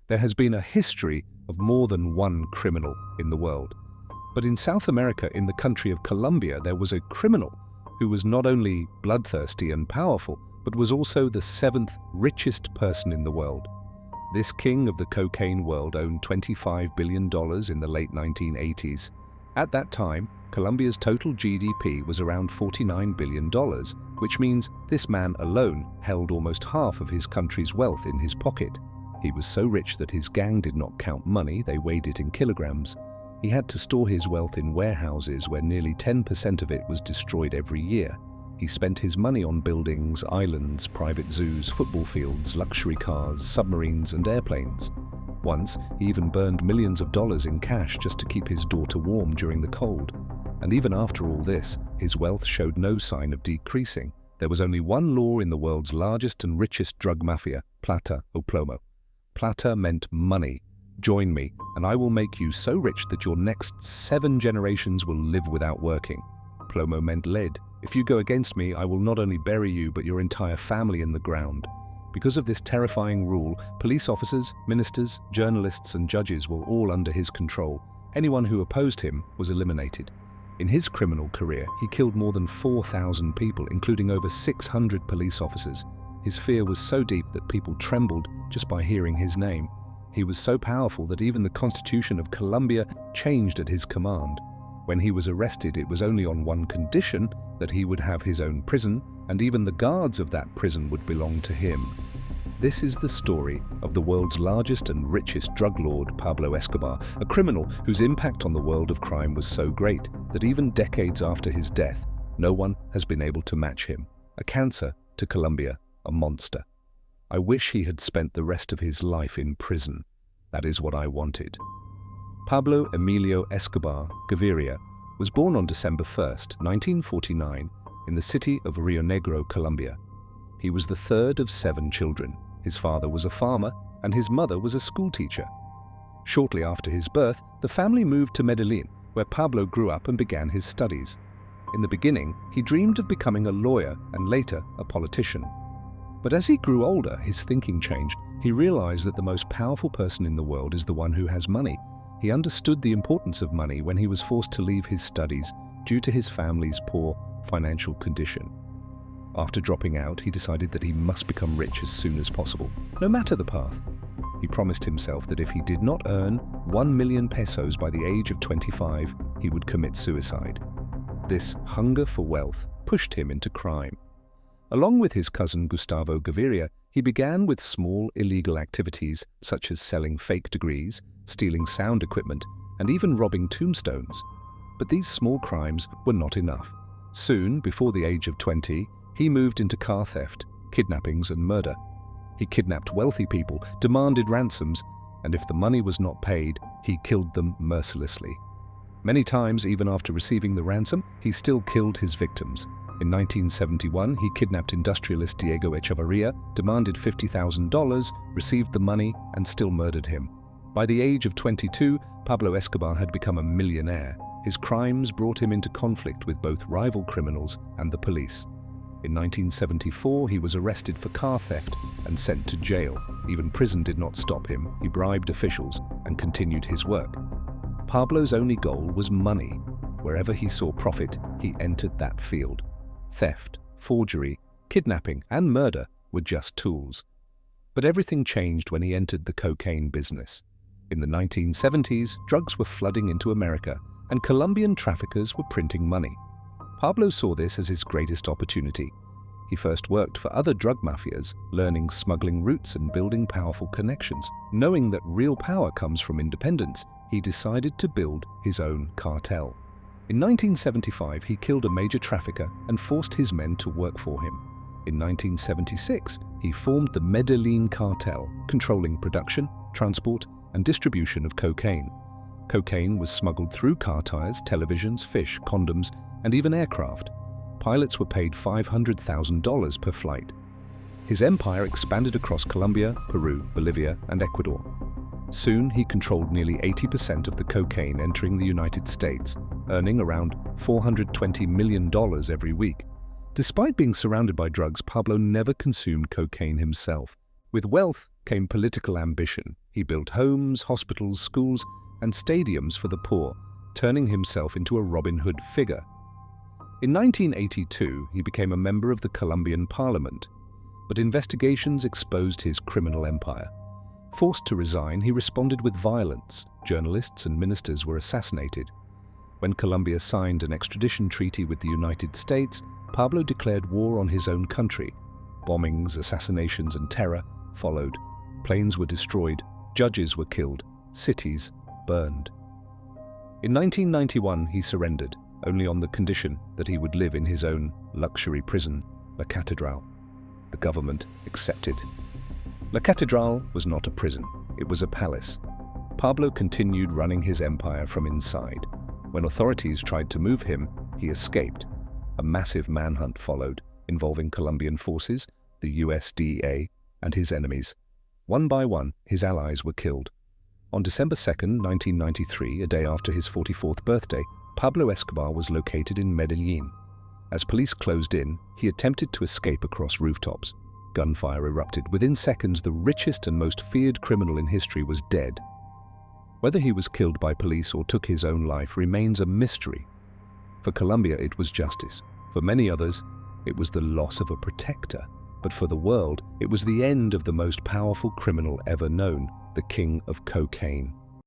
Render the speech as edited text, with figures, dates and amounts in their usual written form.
There has been a history of more than one criminal in the world. But in South America, in the country of Colombia, there was a criminal who was not only bloodthirsty and powerful, but was also the seventh richest person in the world. This king of the cocaine world owned $25 billion in the late 1980s. At that time, Colombia's total GDP was around $49 billion, which means this man alone held almost half of his country's wealth in his pocket. He was so rich that his gang did not count money, they weighed it in kilograms. He had to store his wealth in warehouses where nearly 10% of it was destroyed every year. He spent his money on buildings, islands, private zoos, football fields, luxury cars, submarines, and airplanes. Once, he even burned millions of dollars in cash just to keep his daughter warm during the cold. And even after all this, his wealth showed no sign of decreasing. There was only one law in the world's largest and richest drug mafia, plata o plomo. Plata meant money. Join me, and I will make you so rich that your next 7 generations will live without working. Plomo meant lead. If you go against me, I will not only bury you, but your entire family in the ground. Because of this terrifying rule, police officers, ministers, journalists, and judges were all under his control. Anyone who opposed him was eliminated. In his criminal career, he killed more than 4,000 people, including over 600 police officers. His fear was so deep that people trembled just by hearing his name. He was so powerful that even the Constitution of Colombia changed at his command. When he was arrested, it was only on one condition, that he would have his own prison, and even the guards of that prison would belong to him. This is the story of the world's largest and richest drug lord, Pablo Escobar, a criminal whose impact on the world of crime was so great that even decades after his death, no one has been able to match him. A cancer to Colombia, a monster. I wish he had spent the rest of his life in prison. That is what I wanted. Pablo Emilio Escobar Gaviria was born on December 1st, 1949, in the city of Rio Negro, Colombia. He was the third of 7 children. His father was a farmer, and his mother was a schoolteacher. Shortly after his birth, the family moved to Medellin, where Pablo grew up and began his studies. In the beginning, he dreamed of becoming a lawyer and later a politician. But as he grew older, his thinking changed. He realized that the most powerful person in the world is the one who has money. He understood the importance of money when he was forced to leave his studies due to his family's poor financial condition. After dropping out, he decided that he must become rich as soon as possible, no matter the path. He promised himself that if he did not earn 1 million pesos by the age of 25, he would commit suicide. This hunger for wealth pushed him into crime. Along with his cousin Gustavo Gaviria, he began with small illegal activities such as selling fake degrees, stealing sound equipment, and even robbing tombstones. But these small crimes were not enough. Soon, before the age of 20, he moved into car theft, kidnappings, and murder. He kidnapped wealthy people, demanded ransoms, and if the money was not paid, he killed them mercilessly. Many times, even after receiving the ransom, he still killed his victims. In 1971, he kidnapped industrialist Diego Echevarria, demanded $50,000, received the money, and still murdered him. By the age of 22, Pablo Escobar had become a millionaire. His crimes brought him into conflict with both rival criminals and the police. In 1974, he was arrested for car theft and sent to jail. Even prison did not stop him. He bribed officials and continued his work. Pablo's only goal was money. Wherever he saw profit, he entered that field. Theft, forgery, kidnapping, and murder were just tools. But everything changed when he entered the cocaine business. In the 1970s, drugs were flooding into America, and Colombian traffickers were printing money. Pablo saw this as his greatest opportunity. He first worked for other drug mafias, learning smuggling routes and building powerful connections. Knowing that real power comes from independence, he decided to build his own cartel. In 1975, he killed a major trafficker and forced his men to work for him. In 1976, he formed the Medellin cartel, controlling production, transport, and distribution of cocaine. Cocaine was smuggled through car tires, televisions, fish, condoms, and even aircraft. Pilots were paid $500,000 per flight. His empire expanded across Colombia, Peru, Bolivia, and Ecuador. Soon, he controlled nearly 80% of the cocaine entering the United States, earning around $420 million every week. Despite being surrounded by drugs, Pablo never consumed cocaine himself. With wealth came political ambition. He built homes, hospitals, schools, and stadiums for the poor, turning himself into a Robin Hood figure. In 1982, he became a member of the Colombian parliament, but investigations exposed his criminal empire. Forced to resign, he responded with violence. Journalists and ministers were assassinated. When Colombia signed an extradition treaty with the United States, Pablo declared war on his own country. Bombings, assassinations, and terror followed. Planes were destroyed, judges were killed, cities burned. In 1991, he surrendered, only on the condition that he would live in his own luxury prison, La Catedral. The government accepted. La Catedral was not a prison, it was a palace. Pablo continued running his empire from inside. When authorities tried to move him, he escaped. A massive manhunt followed, involving Colombian forces, the USDA, and his enemies. One by one, his allies were killed. On December 2, 1993, a day after his 44th birthday, Pablo Escobar was located in Medellin. As police closed in, he attempted to escape across rooftops. Gunfire erupted. Within seconds, the richest and most feared criminal in history was dead. Whether he was killed by police or took his own life remains a mystery. For Colombia, it was justice. For many others, it was the loss of a protector. But for the world, it was the end of the most powerful criminal ever known, the king of cocaine.